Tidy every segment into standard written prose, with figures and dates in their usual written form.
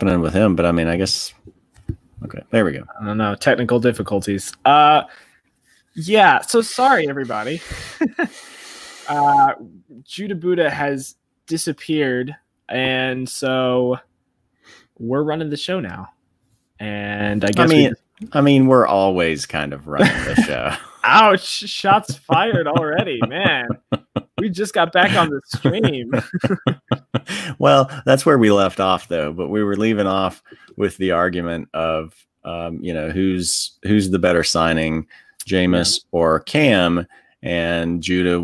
happening with him, but I mean, I guess. Okay, there we go. I don't know, technical difficulties. Yeah. So sorry, everybody. Judah Buddha has disappeared, and so we're running the show now. And I guess we're always kind of running the show. Ouch! Shots fired already, man. We just got back on the stream. Well, that's where we left off, though. But we were leaving off with the argument of, who's the better signing, Jameis or Cam? And Judah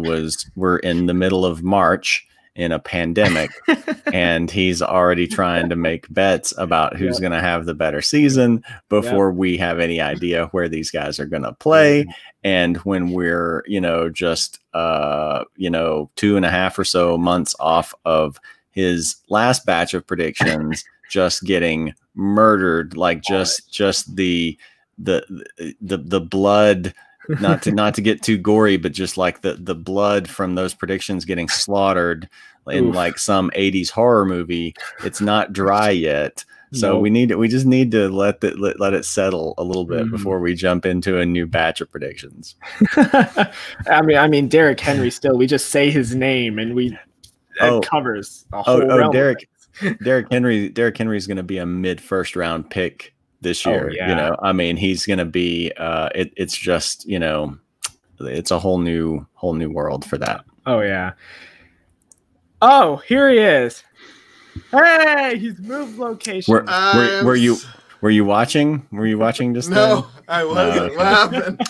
we're in the middle of March in a pandemic, and he's already trying to make bets about who's going to have the better season before we have any idea where these guys are going to play. And when we're, just, 2.5 or so months off of his last batch of predictions, just getting murdered, like just the blood, not to get too gory, but just like the blood from those predictions getting slaughtered in like some 80s horror movie. It's not dry yet. So we just need to let it settle a little bit before we jump into a new batch of predictions. I mean, Derrick Henry still, we just say his name and it covers a whole realm. Derrick Henry is going to be a mid-first round pick this year. He's going to be it's just, it's a whole new world for that. Oh yeah. Oh, here he is. Hey, he's moved location. Were you watching? Were you watching just No, I wasn't. What happened?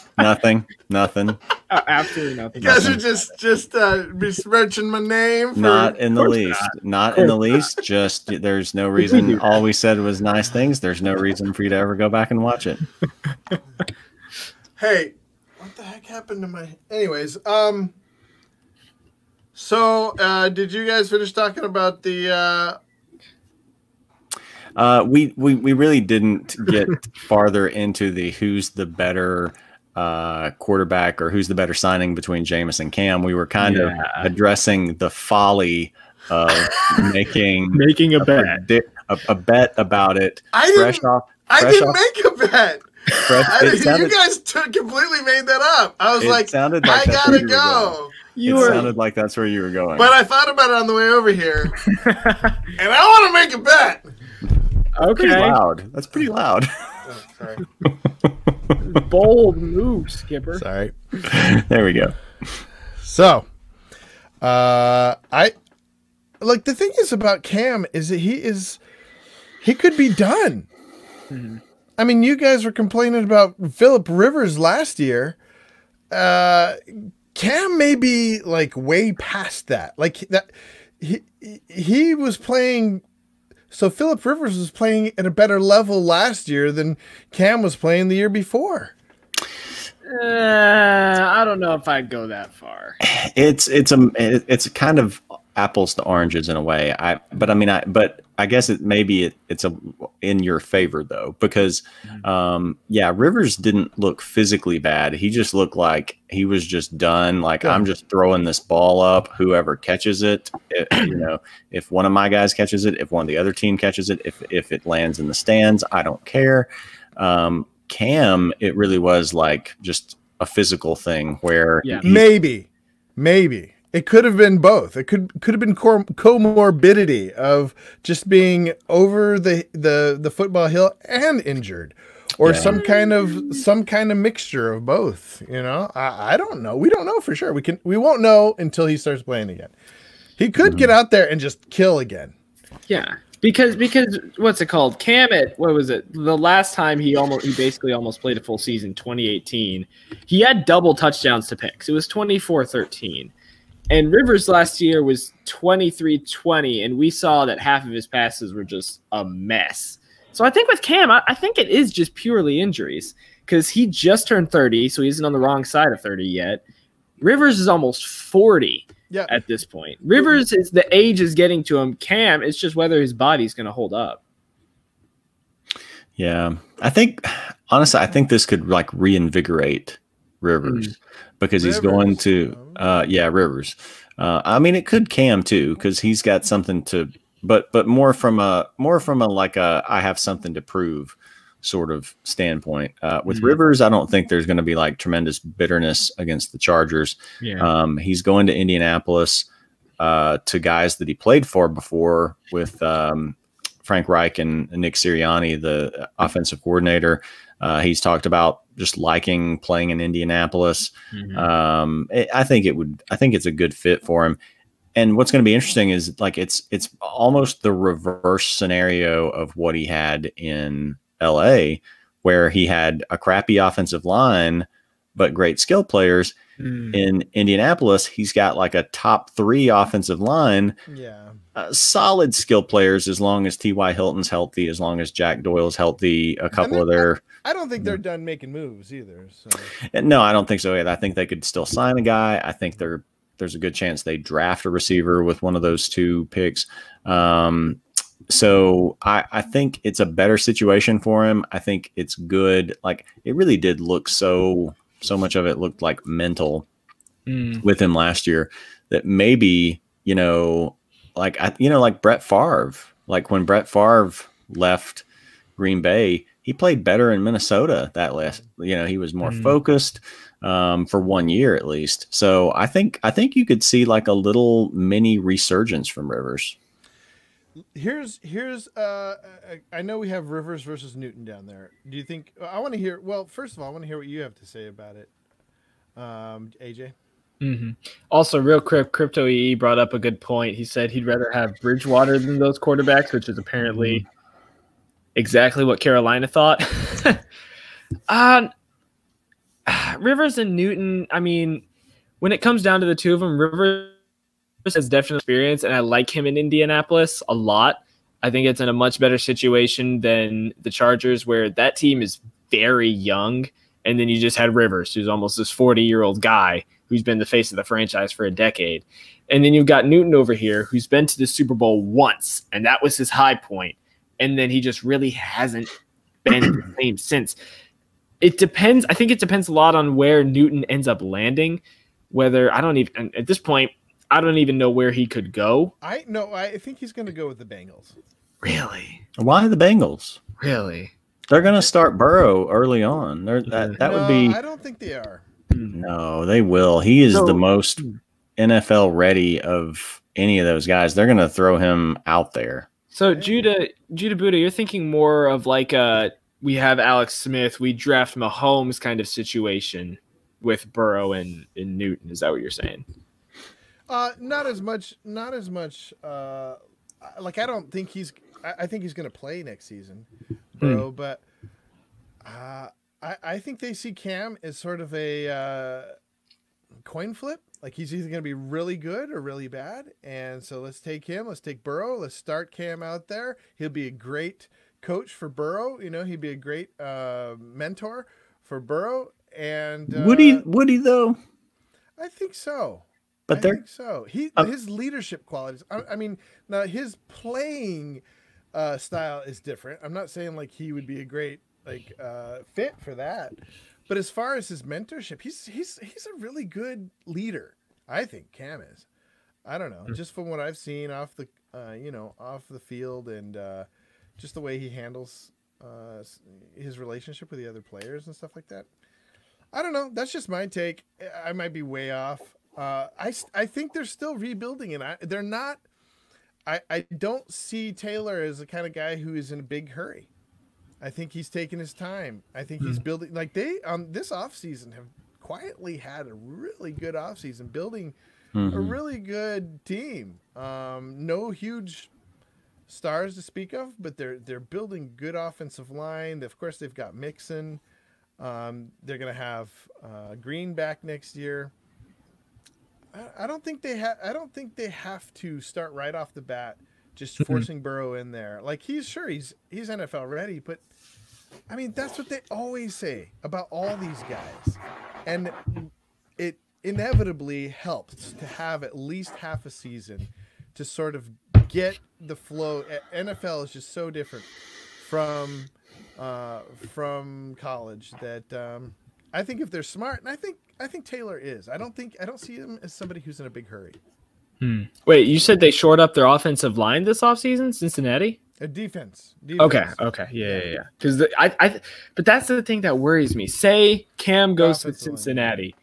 Nothing. Absolutely nothing. You guys are just besmirching my name. Not in the least. Not in the least. Just there's no reason. All we said was nice things. There's no reason for you to ever go back and watch it. Hey, what the heck happened to my? Anyways, So, did you guys finish talking about the? We really didn't get farther into the who's the better quarterback or who's the better signing between Jameis and Cam. We were kind of addressing the folly of making a bet about it. I didn't make a bet. You guys completely made that up. I was like, I gotta go. Sounded like that's where you were going. But I thought about it on the way over here, and I want to make a bet. Okay. That's pretty loud. Oh, sorry. Bold move, Skipper. Sorry. There we go. So, the thing is about Cam is that he could be done. Mm-hmm. I mean, you guys were complaining about Phillip Rivers last year. Cam may be like way past that. Like that, he was playing. So Phillip Rivers was playing at a better level last year than Cam was playing the year before. I don't know if I'd go that far. It's kind of apples to oranges in a way. But I guess it's in your favor though, because Rivers didn't look physically bad. He just looked like he was just done. Like, I'm just throwing this ball up. Whoever catches it, if one of my guys catches it, if one of the other team catches it, if it lands in the stands, I don't care. Cam, it really was like just a physical thing where maybe. It could have been both. It could have been comorbidity of just being over the football hill and injured, or some kind of mixture of both. I don't know. We don't know for sure. We won't know until he starts playing again. He could get out there and just kill again. Yeah, because what's it called? Cam what was it? The last time he basically almost played a full season, 2018. He had double touchdowns to picks. It was 24-13. And Rivers last year was 23-20, and we saw that half of his passes were just a mess. So I think with Cam, I think it is just purely injuries, because he just turned 30, so he isn't on the wrong side of 30 yet. Rivers is almost 40 at this point. Rivers, the age is getting to him. Cam, it's just whether his body's going to hold up. Yeah. Honestly, I think this could like reinvigorate Rivers. Because he's going to, Rivers. It could Cam too, because he's got something to but more from a like a I have something to prove sort of standpoint. With Rivers, I don't think there's going to be like tremendous bitterness against the Chargers. Yeah. He's going to Indianapolis to guys that he played for before with Frank Reich and Nick Sirianni, the offensive coordinator. He's talked about just liking playing in Indianapolis. I think it's a good fit for him. And what's going to be interesting is like it's almost the reverse scenario of what he had in LA, where he had a crappy offensive line but great skill players. In Indianapolis, he's got like a top 3 offensive line, solid skill players as long as T.Y. Hilton's healthy, as long as Jack Doyle's healthy, a couple of their. I don't think they're done making moves either. So. No, I don't think so either. I think they could still sign a guy. I think there's a good chance they draft a receiver with one of those 2 picks. So I think it's a better situation for him. I think it's good. Like it really did look so much of it looked like mental with him last year that maybe, like Brett Favre, like when Brett Favre left Green Bay, he played better in Minnesota that last, he was more focused for 1 year at least. So I think you could see like a little mini resurgence from Rivers. Here's I know we have Rivers versus Newton down there. Do you think I want to hear? Well, first of all, I want to hear what you have to say about it, AJ. Also, real quick, Crypto EE brought up a good point. He said he'd rather have Bridgewater than those quarterbacks, which is apparently exactly what Carolina thought. Rivers and Newton. I mean, when it comes down to the two of them, Rivers has definite experience, and I like him in Indianapolis a lot. I think it's in a much better situation than the Chargers, where that team is very young, and then you just had Rivers, who's almost this 40-year-old guy who's been the face of the franchise for a decade. And then you've got Newton over here, who's been to the Super Bowl once, and that was his high point. And then he just really hasn't been the same since. It depends. I think it depends a lot on where Newton ends up landing, whether at this point, I don't even know where he could go. I think he's going to go with the Bengals. Really? Why the Bengals? Really? They're going to start Burrow early on. Would be. I don't think they are. No, they will. He is the most NFL ready of any of those guys. They're going to throw him out there. So Judah Buddha, you're thinking more of like we have Alex Smith, we draft Mahomes kind of situation with Burrow and Newton. Is that what you're saying? Not as much. Like I don't think I think he's going to play next season, bro. But I think they see Cam as sort of a coin flip. Like he's either going to be really good or really bad. And so let's take him. Let's take Burrow. Let's start Cam out there. He'll be a great coach for Burrow. He'd be a great mentor for Burrow. And would he though? I think so. But I think so. His leadership qualities. I mean, now his playing style is different. I'm not saying like he would be a great fit for that, but as far as his mentorship, he's a really good leader. I think Cam is. I don't know, just from what I've seen off the off the field and just the way he handles his relationship with the other players and stuff like that. I don't know. That's just my take. I might be way off. I think they're still rebuilding, and they're not. I don't see Taylor as the kind of guy who is in a big hurry. I think he's taking his time. I think he's building, like they this offseason have quietly had a really good offseason, building a really good team. No huge stars to speak of, but they're building good offensive line. Of course, they've got Mixon. They're gonna have Green back next year. I don't think they have to start right off the bat just forcing Burrow in there. Like he's NFL ready, but I mean that's what they always say about all these guys, and it inevitably helps to have at least half a season to sort of get the flow. NFL is just so different from college that I think if they're smart, and I think Taylor is. I don't see him as somebody who's in a big hurry. Wait, you said they shored up their offensive line this offseason, Cincinnati? Defense. Okay. Yeah. Because but that's the thing that worries me. Say Cam goes to Cincinnati.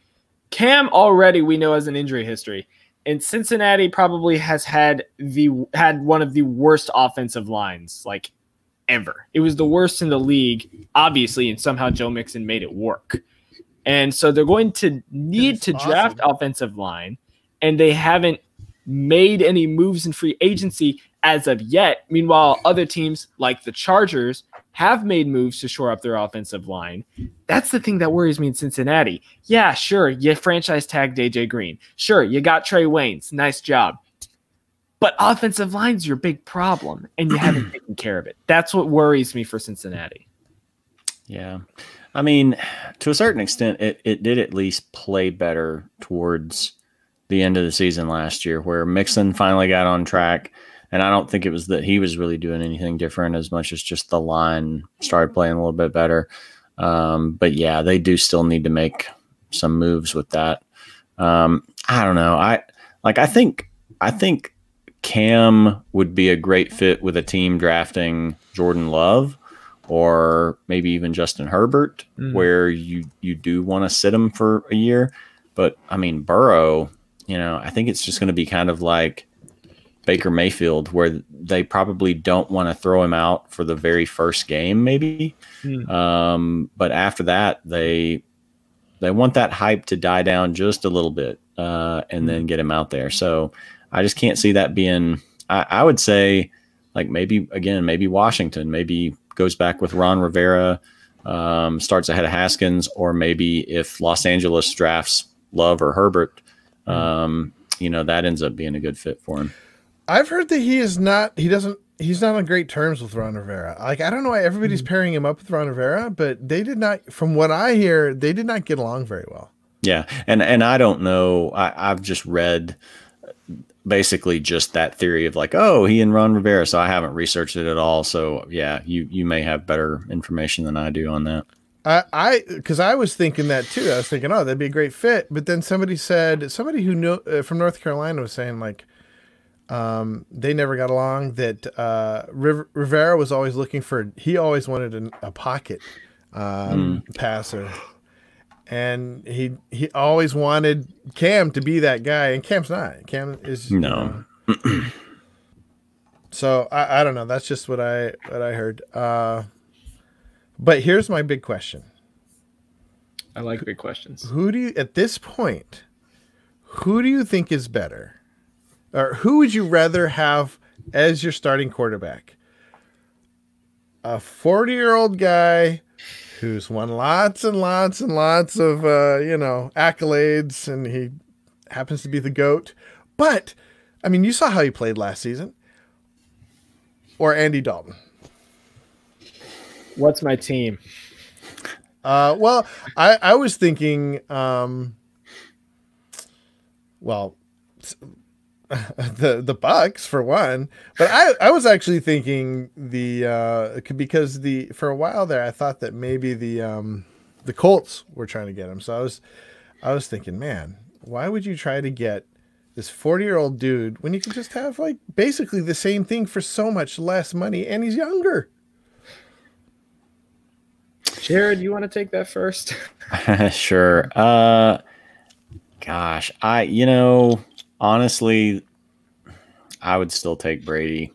Cam already we know has an injury history, and Cincinnati probably has had one of the worst offensive lines like ever. It was the worst in the league, obviously, and somehow Joe Mixon made it work. And so they're going to need to draft offensive line, and they haven't made any moves in free agency as of yet. Meanwhile, other teams like the Chargers have made moves to shore up their offensive line. That's the thing that worries me in Cincinnati. Yeah, sure, you franchise tagged AJ Green. Sure, you got Trey Waynes. Nice job. But offensive line's your big problem, and you haven't taken care of it. That's what worries me for Cincinnati. Yeah. I mean, to a certain extent, it did at least play better towards the end of the season last year, where Mixon finally got on track. And I don't think it was that he was really doing anything different as much as just the line started playing a little bit better. But yeah, they do still need to make some moves with that. I don't know. I think Cam would be a great fit with a team drafting Jordan Love or maybe even Justin Herbert, where you do want to sit him for a year. But I mean, Burrow, I think it's just going to be kind of like Baker Mayfield, where they probably don't want to throw him out for the very first game, maybe. But after that, they want that hype to die down just a little bit and then get him out there. So I just can't see that being, I would say, like maybe Washington, maybe goes back with Ron Rivera, starts ahead of Haskins, or maybe if Los Angeles drafts Love or Herbert, that ends up being a good fit for him. I've heard that he's not on great terms with Ron Rivera. Like, I don't know why everybody's pairing him up with Ron Rivera, but they did not, from what I hear, they did not get along very well. Yeah. And I don't know. I've just read basically just that theory of like, oh, he and Ron Rivera. So I haven't researched it at all. So yeah, you may have better information than I do on that. Because I was thinking that too. I was thinking, oh, that'd be a great fit. But then somebody who knew from North Carolina was saying like, they never got along, that Rivera was always looking he always wanted a pocket passer, and he always wanted Cam to be that guy, and Cam's not. Cam is no. So I don't know. That's just what I heard. But here's my big question. I like big questions. At this point, who do you think is better? Or who would you rather have as your starting quarterback? A 40-year-old guy who's won lots and lots and lots of, accolades, and he happens to be the GOAT. But, I mean, you saw how he played last season. Or Andy Dalton. What's my team? Well, I was thinking, the Bucks for one, but I was actually thinking because for a while there I thought that maybe the Colts were trying to get him. So I was thinking, man, why would you try to get this 40-year-old dude when you can just have like basically the same thing for so much less money, and he's younger? Jared, you want to take that first? Sure. Gosh, honestly, I would still take Brady.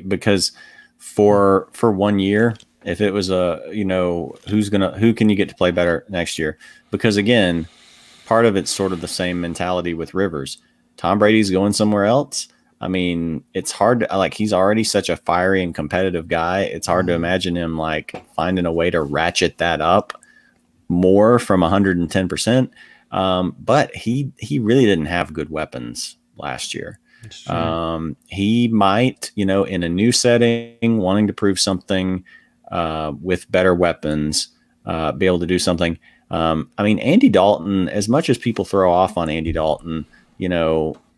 Because for 1 year, if it was who can you get to play better next year? Because again, part of it's sort of the same mentality with Rivers. Tom Brady's going somewhere else. I mean, it's hard to he's already such a fiery and competitive guy. It's hard to imagine him like finding a way to ratchet that up more from 110%. But he really didn't have good weapons last year. He might, in a new setting, wanting to prove something with better weapons, be able to do something. I mean, Andy Dalton, as much as people throw off on Andy Dalton,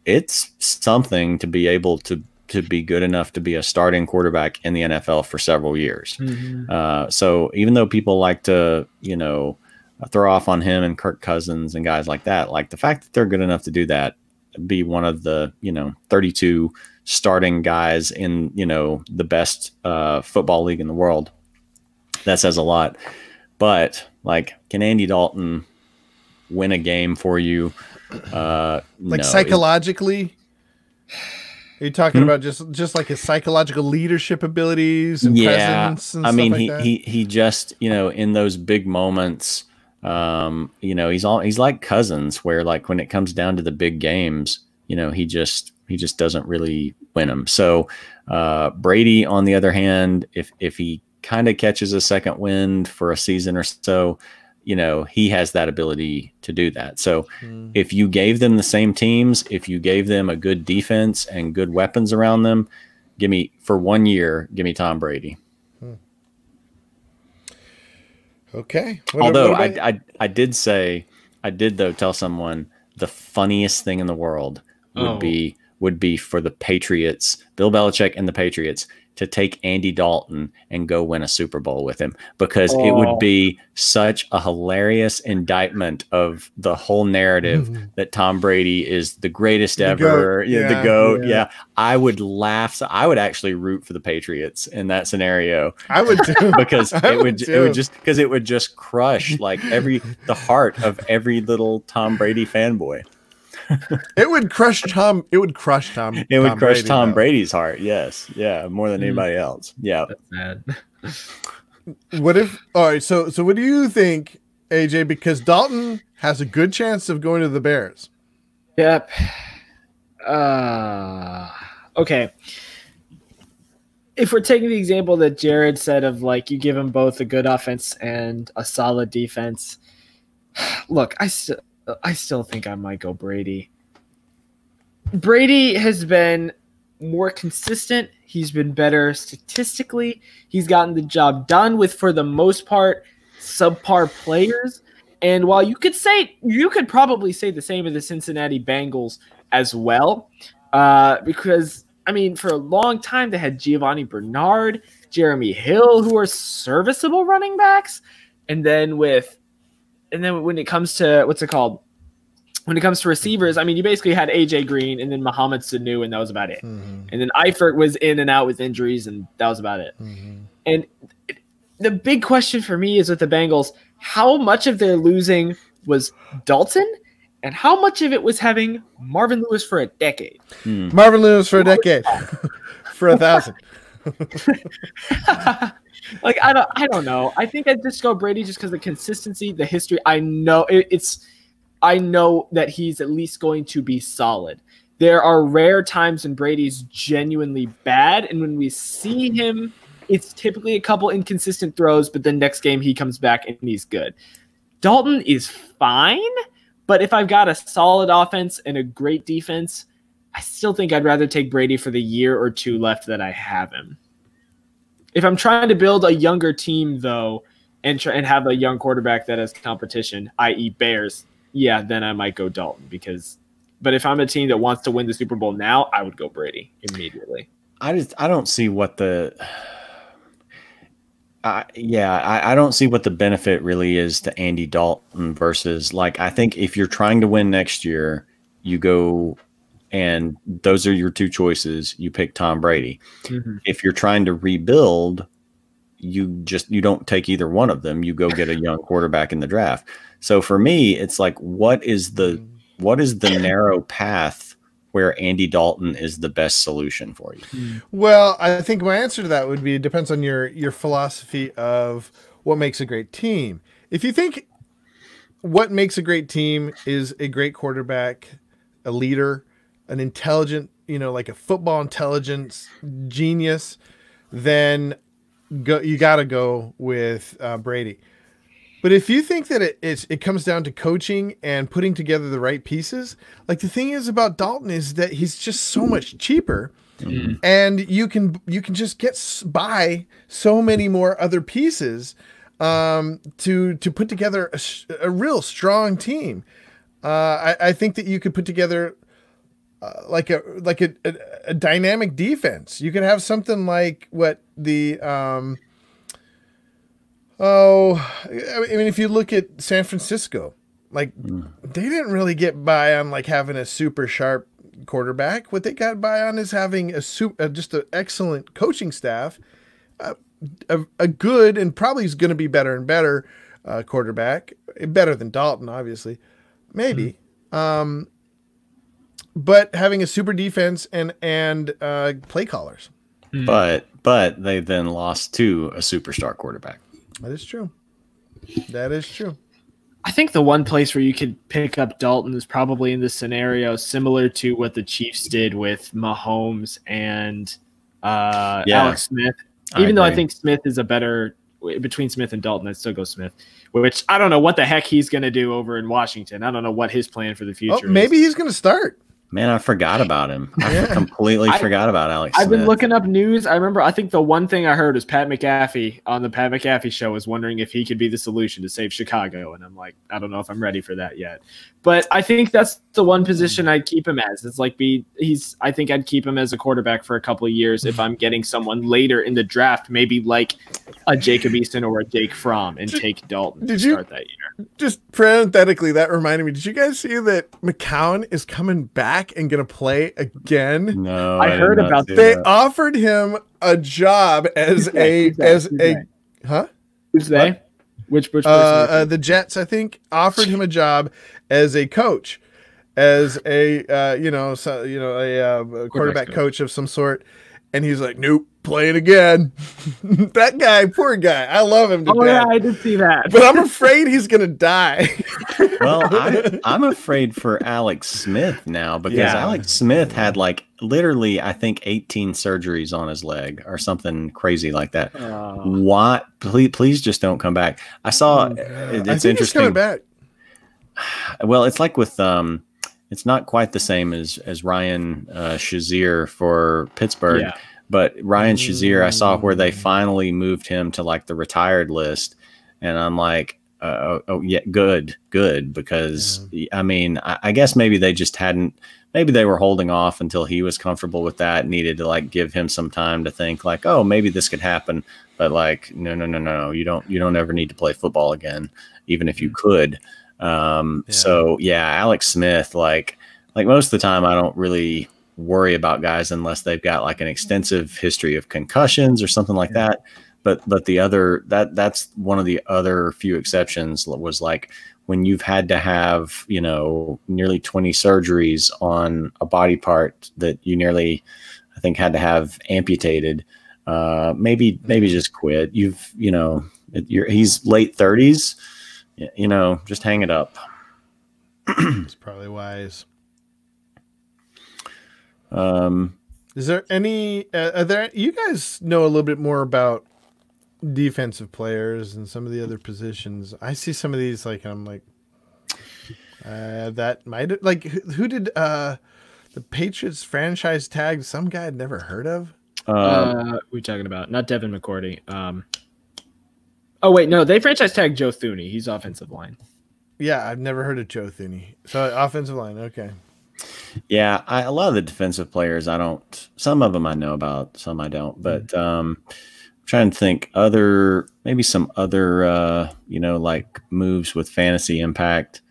it's something to be able to be good enough to be a starting quarterback in the NFL for several years. So even though people like to, throw off on him and Kirk Cousins and guys like that, like the fact that they're good enough to do that, be one of the 32 starting guys in the best football league in the world. That says a lot. But like, can Andy Dalton win a game for you? Like no. Psychologically? Are you talking about just like his psychological leadership abilities and presence and I mean, stuff like that? he just, in those big moments, he's like Cousins, where like when it comes down to the big games, he just doesn't really win them. So Brady, on the other hand, if he kind of catches a second wind for a season or so, he has that ability to do that. So if you gave them the same teams, if you gave them a good defense and good weapons around them, for 1 year, give me Tom Brady. Okay. Although I did though tell someone the funniest thing in the world would be for the Patriots, Bill Belichick and the Patriots, to take Andy Dalton and go win a Super Bowl with him, because it would be such a hilarious indictment of the whole narrative that Tom Brady is the greatest ever, the GOAT. Yeah. I would laugh. So I would actually root for the Patriots in that scenario. I would too. Because it would just crush like the heart of every little Tom Brady fanboy. It would crush Tom. It would crush Tom. It would crush Tom Brady's heart. Yes. Yeah. More than anybody else. Yeah. That's sad. What if, all right. So what do you think, AJ? Because Dalton has a good chance of going to the Bears. Yep. Okay. If we're taking the example that Jared said of like, you give them both a good offense and a solid defense. Look, I still think I might go Brady. Brady has been more consistent. He's been better statistically. He's gotten the job done with, for the most part, subpar players. And while you could probably say the same of the Cincinnati Bengals as well, because, I mean, for a long time they had Giovanni Bernard, Jeremy Hill, who are serviceable running backs. And then when it comes to when it comes to receivers, I mean, you basically had AJ Green and then Mohamed Sanu, and that was about it. And then Eifert was in and out with injuries, and that was about it. And the big question for me is with the Bengals, how much of their losing was Dalton, and how much of it was having Marvin Lewis for a decade? Marvin Lewis for a decade, for 1,000. Like, I don't know. I think I'd just go Brady just because the consistency, the history. I know I know that he's at least going to be solid. There are rare times when Brady's genuinely bad, and when we see him, it's typically a couple inconsistent throws, but the next game he comes back and he's good. Dalton is fine, but if I've got a solid offense and a great defense, I still think I'd rather take Brady for the year or two left that I have him. If I'm trying to build a younger team, though, and have a young quarterback that has competition, i.e. Bears, yeah, then I might go Dalton. But if I'm a team that wants to win the Super Bowl now, I would go Brady immediately. I don't see what I don't see what the benefit really is to Andy Dalton versus, like, I think if you're trying to win next year, you go and those are your two choices. You pick Tom Brady. If you're trying to rebuild, you don't take either one of them. You go get a young quarterback in the draft. So for me, it's like, what is the narrow path where Andy Dalton is the best solution for you? Well, I think my answer to that would be, it depends on your philosophy of what makes a great team. If you think what makes a great team is a great quarterback, a leader, an intelligent, like a football intelligence genius, then you got to go with Brady. But if you think that it comes down to coaching and putting together the right pieces, like, the thing is about Dalton is that he's just so much cheaper, and you can just get by so many more other pieces to put together a real strong team. I think that you could put together like a dynamic defense. You could have something like what the I mean, if you look at San Francisco, Like they didn't really get by on like having a super sharp quarterback. What they got by on is having just an excellent coaching staff, a good and probably is going to be better and better quarterback, better than Dalton, obviously, maybe. But having a super defense and play callers. But they then lost to a superstar quarterback. That is true. That is true. I think the one place where you could pick up Dalton is probably in this scenario, similar to what the Chiefs did with Mahomes and Alex Smith. Even though I think Smith is a better between Smith and Dalton, I'd still go Smith. Which I don't know what the heck he's going to do over in Washington. I don't know what his plan for the future is. Maybe he's going to start. Man, I forgot about him. I completely forgot about Alex Smith. I've been looking up news. I think the one thing I heard was Pat McAfee on the Pat McAfee show was wondering if he could be the solution to save Chicago. And I'm like, I don't know if I'm ready for that yet. But I think that's the one position I'd keep him as. It's like I think I'd keep him as a quarterback for a couple of years if I'm getting someone later in the draft, maybe like a Jacob Eason or a Jake Fromm, and take Dalton to start that year. Just parenthetically, that reminded me. Did you guys see that McCown is coming back and going to play again? No, I heard about that. They offered him a job as Who's they? Which person? The Jets, I think, offered him a job as a coach, as a quarterback coach of some sort, and he's like, nope, playing again. That guy, poor guy. I love him to death. Yeah, I did see that. But I'm afraid he's gonna die. Well, I'm afraid for Alex Smith now, because Alex Smith had like literally, I think, 18 surgeries on his leg or something crazy like that. Why? Please just don't come back. I saw it's interesting. He's coming back. Well, it's like with it's not quite the same as Ryan Shazier for Pittsburgh. Yeah. But Ryan Shazier, I saw where they finally moved him to like the retired list, and I'm like, good, because I mean, I guess maybe they just hadn't, maybe they were holding off until he was comfortable with that, needed to like give him some time to think like, oh, maybe this could happen, but like, no, you don't ever need to play football again, even if you could. So yeah, Alex Smith, like most of the time, I don't really worry about guys unless they've got like an extensive history of concussions or something like that. But the other that's one of the other few exceptions was like when you've had to have, nearly 20 surgeries on a body part that you nearly, I think, had to have amputated. Maybe just quit. He's late 30s, just hang it up. It's probably wise. Is there any you guys know a little bit more about defensive players and some of the other positions? I see some of these like I'm like that might like who did the Patriots franchise tag some guy I'd never heard of? What are we talking about? Not Devin McCourty. Oh wait, no, they franchise tagged Joe Thuney. He's offensive line. Yeah, I've never heard of Joe Thuney. So offensive line, okay. Yeah, a lot of the defensive players, some of them I know about, some I don't, but I'm trying to think maybe some other, like moves with fantasy impact.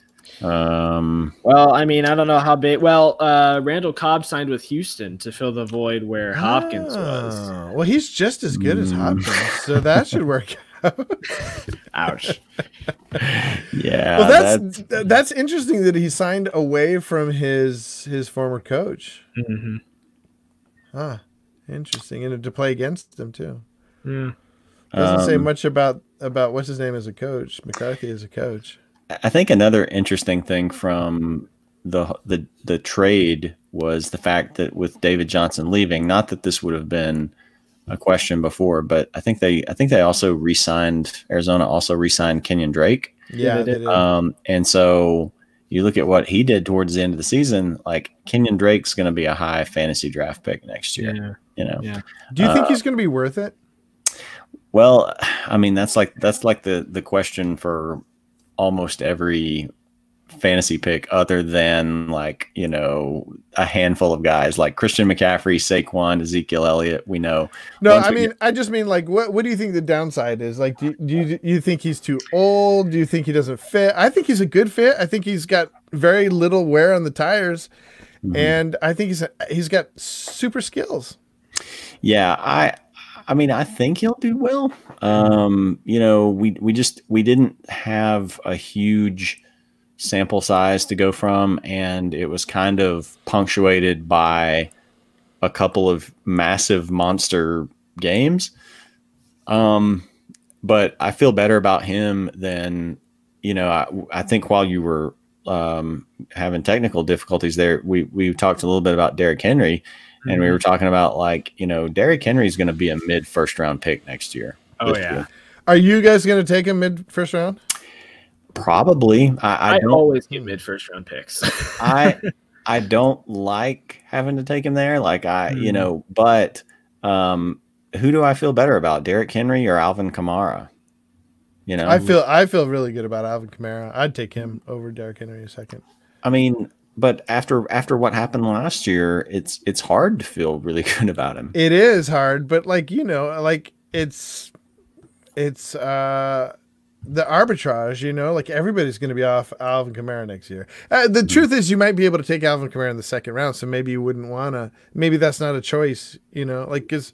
Well, I mean, I don't know how big. Well, Randall Cobb signed with Houston to fill the void where Hopkins was. Well, he's just as good as Hopkins, so that should work out. Ouch. Yeah. Well, that's interesting that he signed away from his former coach. Mm-hmm. Ah, interesting, and to play against him too. Yeah. Doesn't say much about what's his name as a coach. McCarthy as a coach. I think another interesting thing from the trade was the fact that with David Johnson leaving, not that this would have been a question before, but I think they also Arizona also re-signed Kenyon Drake. Yeah, they did. And so you look at what he did towards the end of the season, like Kenyon Drake's going to be a high fantasy draft pick next year. Yeah. Do you think he's going to be worth it? Well, I mean, that's like the question for almost every fantasy pick other than like, you know, a handful of guys like Christian McCaffrey, Saquon, Ezekiel Elliott. We know. No, I mean, I just mean like, what do you think the downside is? Like, do you think he's too old? Do you think he doesn't fit? I think he's a good fit. I think he's got very little wear on the tires, and I think he's got super skills. Yeah, I mean, I think he'll do well. You know, we didn't have a huge sample size to go from, and it was kind of punctuated by a couple of massive monster games. But I feel better about him than, you know, I think while you were having technical difficulties there, we talked a little bit about Derrick Henry. And we were talking about, like, you know, Derrick Henry is going to be a mid first round pick next year. Oh, yeah. Year. Are you guys going to take him mid first round? Probably. I always get mid first round picks. I don't like having to take him there. Like, you know, but who do I feel better about, Derrick Henry or Alvin Kamara? You know, I feel really good about Alvin Kamara. I'd take him over Derrick Henry in a second. I mean, but after what happened last year, it's hard to feel really good about him. It is hard, but like, you know, like it's the arbitrage, you know, like everybody's going to be off Alvin Kamara next year. The truth is, you might be able to take Alvin Kamara in the second round, so maybe you wouldn't want to. Maybe that's not a choice, you know, like, because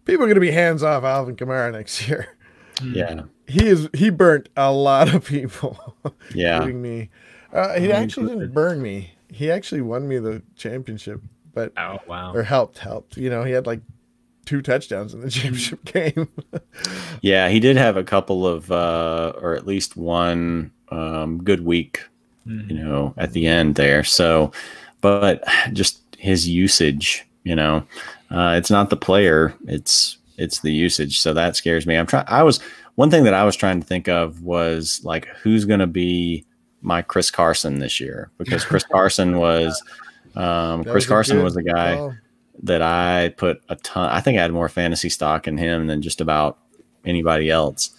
people are going to be hands off Alvin Kamara next year. Yeah, he burnt a lot of people. Yeah, including me. He actually didn't burn me. He actually won me the championship, but or helped. You know, he had like 2 touchdowns in the championship game. Yeah, he did have a couple of, or at least one good week, you know, at the end there. So, but just his usage, you know, it's not the player, it's the usage. So that scares me. One thing that I was trying to think of was like, who's going to be my Chris Carson this year, because Chris Carson was a guy that I put a ton. I think I had more fantasy stock in him than just about anybody else.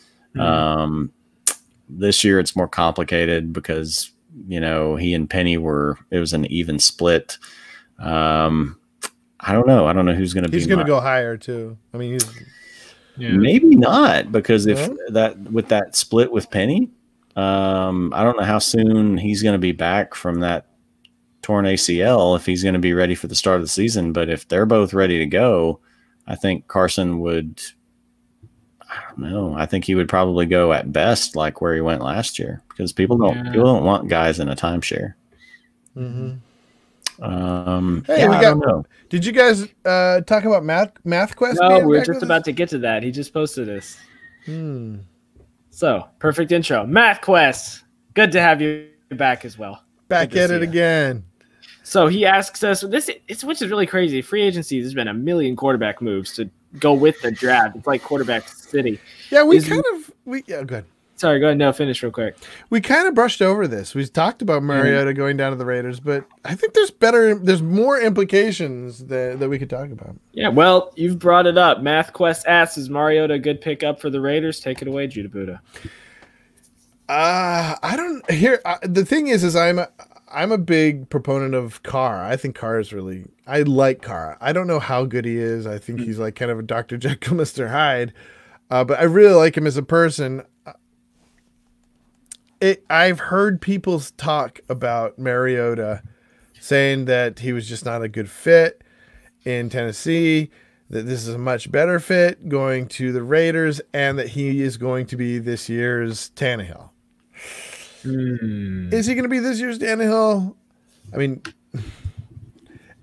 This year it's more complicated because, you know, he and Penny it was an even split. I don't know who's going to be. He's going to go higher too. I mean, maybe not, because with that split with Penny, I don't know how soon he's going to be back from that torn ACL, if he's going to be ready for the start of the season. But if they're both ready to go, I think Carson would, I don't know, I think he would probably go at best like where he went last year, because people don't want guys in a timeshare. Hey, I don't know. Did you guys talk about Math Quest? No, we're just about to get to that. He just posted this. So, perfect intro. Math Quest. Good to have you back as well. Back at it again. So he asks us which is really crazy. Free agency, there's been a million quarterback moves to go with the draft. It's like quarterback city. Yeah, go ahead. Sorry, go ahead. No, finish real quick. We kind of brushed over this. We talked about Mariota going down to the Raiders, but I think there's more implications that we could talk about. Yeah, well, you've brought it up. Math Quest asks, is Mariota a good pickup for the Raiders? Take it away, Judah Buddha. I don't hear. The thing is I'm a big proponent of Carr. I think Carr is I like Carr. I don't know how good he is. I think he's like kind of a Dr. Jekyll, Mr. Hyde. But I really like him as a person. I've heard people talk about Mariota saying that he was just not a good fit in Tennessee, that this is a much better fit going to the Raiders, and that he is going to be this year's Tannehill. Is he going to be this year's Tannehill? I mean,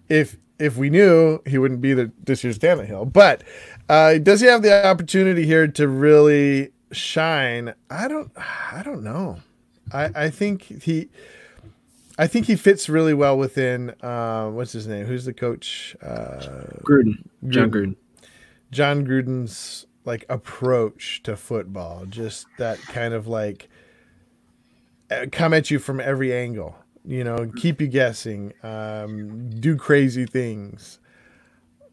if we knew, he wouldn't be this year's Tannehill. But does he have the opportunity here to really shine? I don't know. I think he fits really well within what's his name? Who's the coach? Gruden. John Gruden. John Gruden's like approach to football, just that kind of like come at you from every angle, you know, keep you guessing, do crazy things.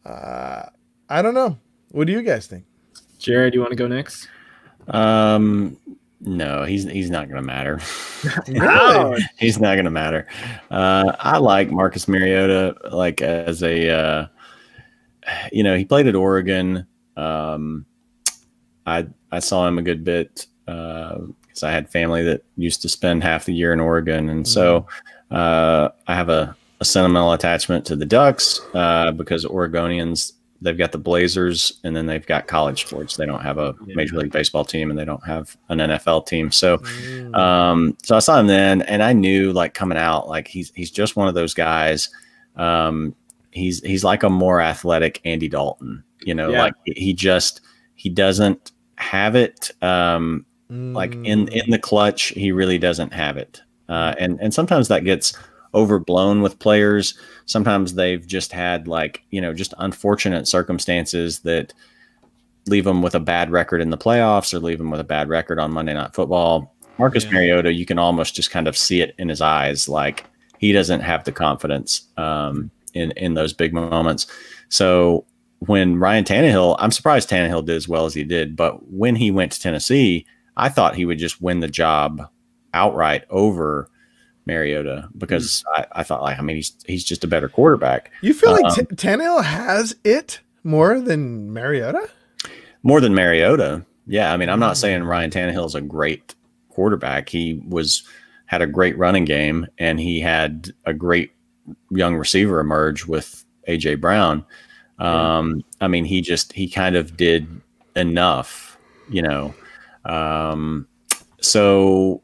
I don't know. What do you guys think? Jared, you want to go next? No, he's not going to matter. Really? He's not going to matter. I like Marcus Mariota, like as a, he played at Oregon. I saw him a good bit because I had family that used to spend half the year in Oregon, and so I have a sentimental attachment to the Ducks because Oregonians, they've got the Blazers, and then they've got college sports. They don't have a Major League Baseball team, and they don't have an NFL team. So, so I saw him then, and I knew, like, coming out, like he's just one of those guys. He's like a more athletic Andy Dalton, like he doesn't have it. Like in the clutch, he really doesn't have it. And sometimes that gets overblown with players. Sometimes they've just had, like, just unfortunate circumstances that leave them with a bad record in the playoffs or leave them with a bad record on Monday Night Football. Marcus Mariota, you can almost just kind of see it in his eyes. Like, he doesn't have the confidence in those big moments. So when Ryan Tannehill, I'm surprised Tannehill did as well as he did, but when he went to Tennessee, I thought he would just win the job outright over Mariota because I thought, like, I mean, he's just a better quarterback. You feel like Tannehill has it more than Mariota? More than Mariota. Yeah. I mean, I'm not saying Ryan Tannehill is a great quarterback. He had a great running game, and he had a great young receiver emerge with AJ Brown. I mean, he kind of did enough, so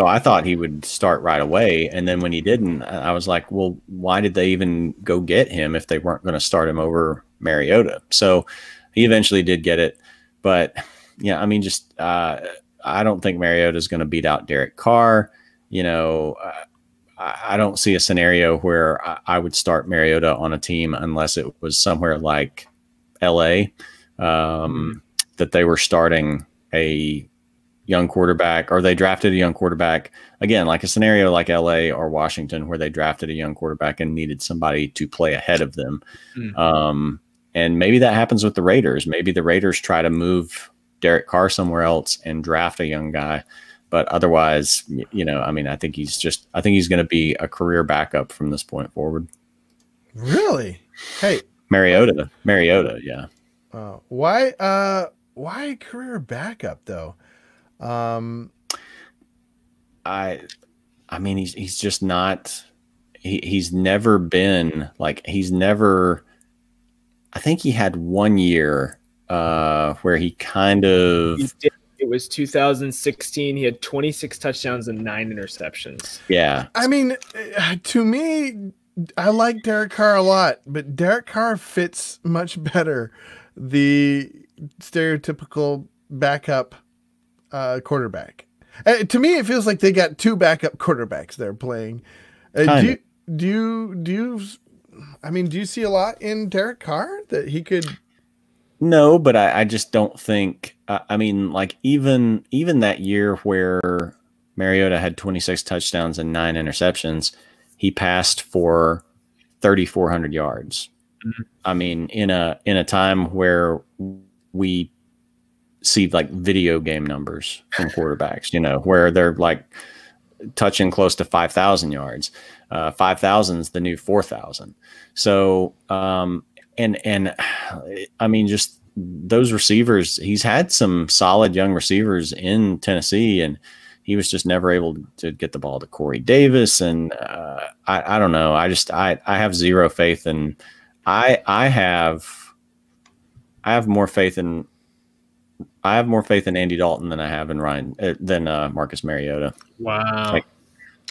I thought he would start right away. And then when he didn't, I was like, well, why did they even go get him if they weren't going to start him over Mariota? So he eventually did get it. But yeah, I mean, just, I don't think Mariota is going to beat out Derek Carr. I don't see a scenario where I would start Mariota on a team unless it was somewhere like LA, that they were starting a young quarterback, or they drafted a young quarterback. Again, like a scenario like LA or Washington, where they drafted a young quarterback and needed somebody to play ahead of them. And maybe that happens with the Raiders. Maybe the Raiders try to move Derek Carr somewhere else and draft a young guy. But otherwise, I mean, I think he's going to be a career backup from this point forward. Really? Hey, Mariota, yeah. Why career backup though? I mean, he's just not. He's never been like. I think he had 1 year where he kind of. It was 2016. He had 26 touchdowns and 9 interceptions. Yeah. I mean, to me, I like Derek Carr a lot, but Derek Carr fits much better the stereotypical backup quarterback. To me, it feels like they got 2 backup quarterbacks they're playing. Do you see a lot in Derek Carr that he could? No, but I just don't think. I mean, like even that year where Mariota had 26 touchdowns and 9 interceptions, he passed for 3,400 yards. I mean, in a time where we see like video game numbers from quarterbacks, where they're like touching close to 5,000 yards. 5,000 is the new 4,000. So, and I mean, just those receivers, he's had some solid young receivers in Tennessee, and he was just never able to get the ball to Corey Davis. And I don't know. I have zero faith in, I have more faith in Andy Dalton than I have in Marcus Mariota. Wow. Like,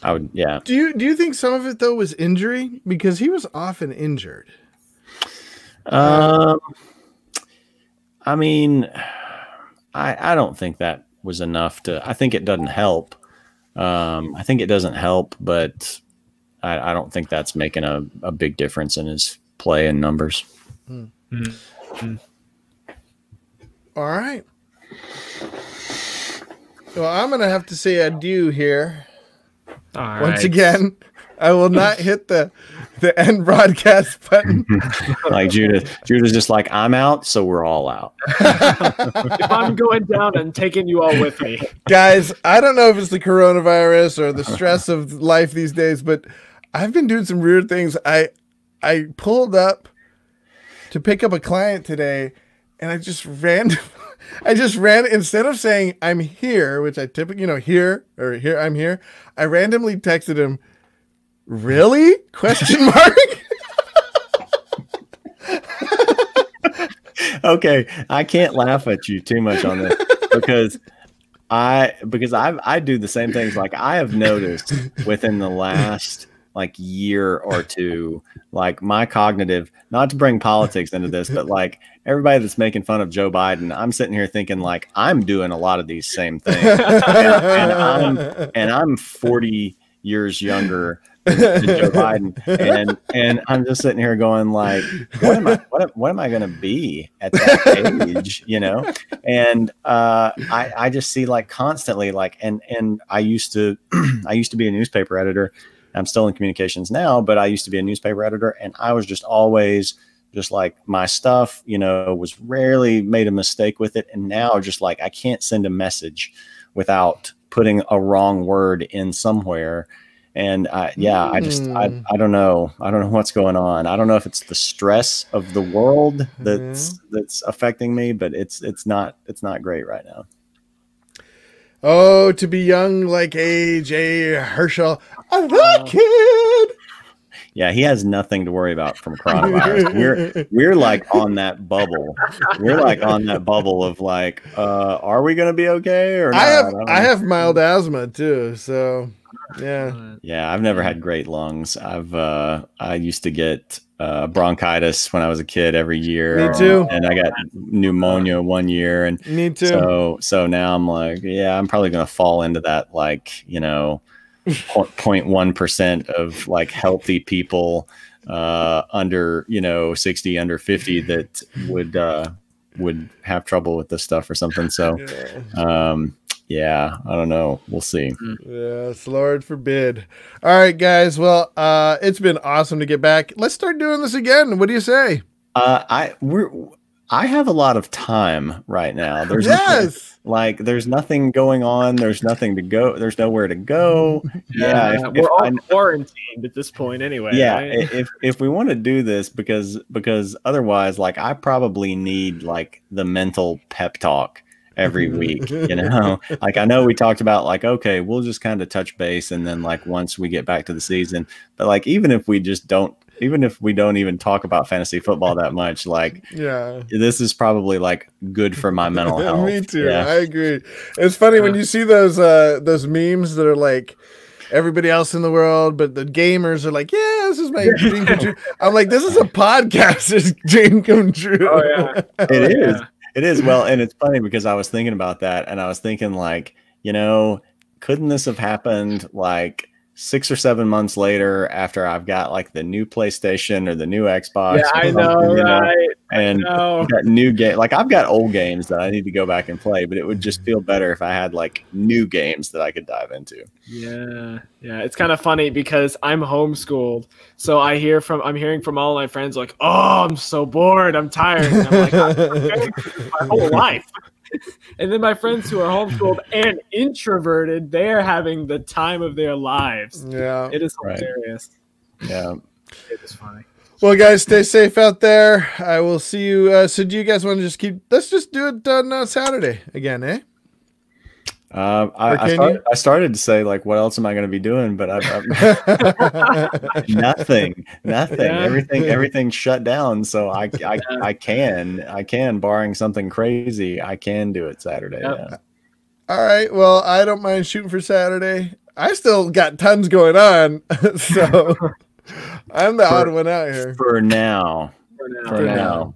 I would, yeah. Do you think some of it though was injury, because he was often injured? I mean, I don't think that was enough to. I think it doesn't help. I think it doesn't help, but I don't think that's making a big difference in his play and numbers. All right. Well, I'm gonna have to say adieu here. All once right. again. I will not hit the end broadcast button. Like Judah's just like, I'm out, so we're all out. If I'm going down and taking you all with me. Guys, I don't know if it's the coronavirus or the stress of life these days, but I've been doing some weird things. I pulled up to pick up a client today, and I just ran instead of saying I'm here, which I typically, here or here, I'm here. I randomly texted him, really? Question mark. Okay, I can't laugh at you too much on this because I do the same things. Like I have noticed within the last like year or two, like my cognitive, not to bring politics into this, but like everybody that's making fun of Joe Biden, I'm sitting here thinking like I'm doing a lot of these same things, and I'm 40 years younger than Joe Biden, and I'm just sitting here going like, what am I going to be at that age, And I just see like constantly like, and I used to be a newspaper editor. I'm still in communications now, but I used to be a newspaper editor, and I was just always just like my stuff, was rarely made a mistake with it. And now just like, I can't send a message without putting a wrong word in somewhere. And I don't know. I don't know what's going on. I don't know if it's the stress of the world that's affecting me, but it's not great right now. Oh, to be young like A.J. Herschel, the kid. Yeah, he has nothing to worry about from coronavirus. We're like on that bubble. We're like on that bubble of like, are we gonna be okay or not? I have mild asthma too, so yeah. Yeah, I've never had great lungs. I used to get bronchitis when I was a kid every year. Me too. And I got pneumonia one year, and me too. So now I'm like, yeah, I'm probably gonna fall into that, like, 0.1% of like healthy people under 60, under 50 that would have trouble with this stuff or something. So yeah, I don't know. We'll see. Yes, Lord forbid. All right, guys. Well, it's been awesome to get back. Let's start doing this again. What do you say? I have a lot of time right now. There's there's nothing going on. There's nothing to go. There's nowhere to go. Yeah, we're all quarantined at this point anyway. Yeah, right? if we want to do this, because otherwise, like, I probably need like the mental pep talk every week. Like, I know we talked about like, okay, we'll just kind of touch base, and then like once we get back to the season, but like even if we don't even talk about fantasy football that much, like, this is probably like good for my mental health. Me too. Yeah. I agree. It's funny when you see those memes that are like everybody else in the world, but the gamers are like, yeah, this is my dream come true. I'm like, this is a podcaster's dream come true. Oh yeah, it is. It is. Well, and it's funny because I was thinking about that, and I was thinking like, couldn't this have happened like 6 or 7 months later after I've got like the new PlayStation or the new Xbox? Yeah, I know, right? And got new game. Like, I've got old games that I need to go back and play, but it would just feel better if I had like new games that I could dive into. Yeah. It's kind of funny because I'm homeschooled, so I'm hearing from all my friends like, "Oh, I'm so bored. I'm tired." And I'm like, "I'm preparing for my whole life." And then my friends who are homeschooled and introverted, they're having the time of their lives. Yeah, it is hilarious. Yeah, it is funny. Well, guys, stay safe out there. I will see you. So do you guys want to let's just do it on Saturday again, eh? I started to say like, what else am I going to be doing? But I've nothing. Yeah. Everything's shut down. So I can, barring something crazy, I can do it Saturday. Yep. Yeah. All right. Well, I don't mind shooting for Saturday. I still got tons going on, so I'm the odd one out here. For now.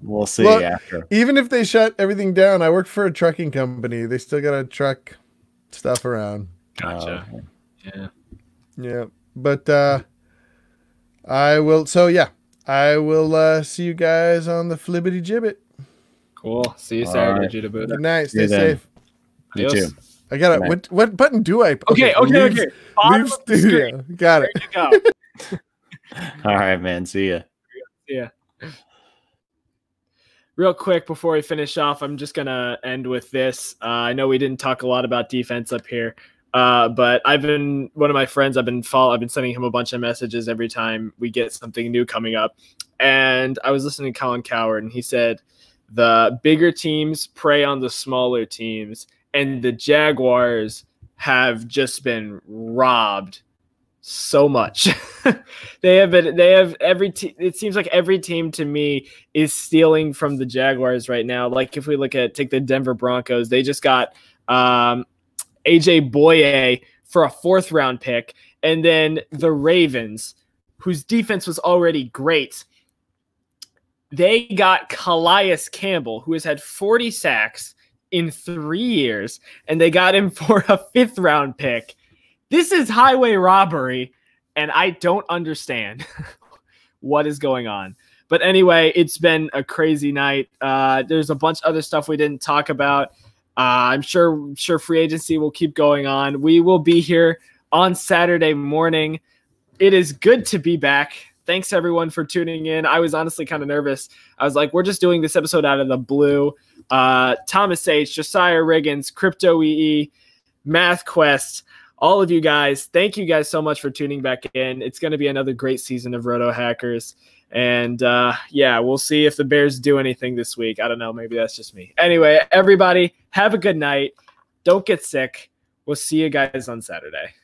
We'll see. Look, after. Even if they shut everything down, I work for a trucking company. They still got to truck stuff around. Gotcha. Yeah. But I will. So yeah, I will see you guys on the Flibbity Gibbet. Cool. See you Saturday, Judah Buddha. Good night. Stay safe. You too. I got it. What button do I? Okay. Leave studio. Got it. There you go. All right, man. See ya. Yeah. Real quick before we finish off, I'm just gonna end with this. I know we didn't talk a lot about defense up here, but one of my friends. I've been sending him a bunch of messages every time we get something new coming up. And I was listening to Colin Cowherd, and he said the bigger teams prey on the smaller teams, and the Jaguars have just been robbed so much. It seems like every team to me is stealing from the Jaguars right now. Like if we take the Denver Broncos, they just got AJ Boye for a 4th round pick. And then the Ravens, whose defense was already great, they got Calais Campbell, who has had 40 sacks in 3 years, and they got him for a 5th round pick. This is highway robbery, and I don't understand what is going on. But anyway, it's been a crazy night. There's a bunch of other stuff we didn't talk about. I'm sure free agency will keep going on. We will be here on Saturday morning. It is good to be back. Thanks, everyone, for tuning in. I was honestly kind of nervous. I was like, we're just doing this episode out of the blue. Thomas H., Josiah Riggins, Crypto EE, Math Quest, all of you guys, thank you guys so much for tuning back in. It's going to be another great season of Roto Hackers. And yeah, we'll see if the Bears do anything this week. I don't know. Maybe that's just me. Anyway, everybody, have a good night. Don't get sick. We'll see you guys on Saturday.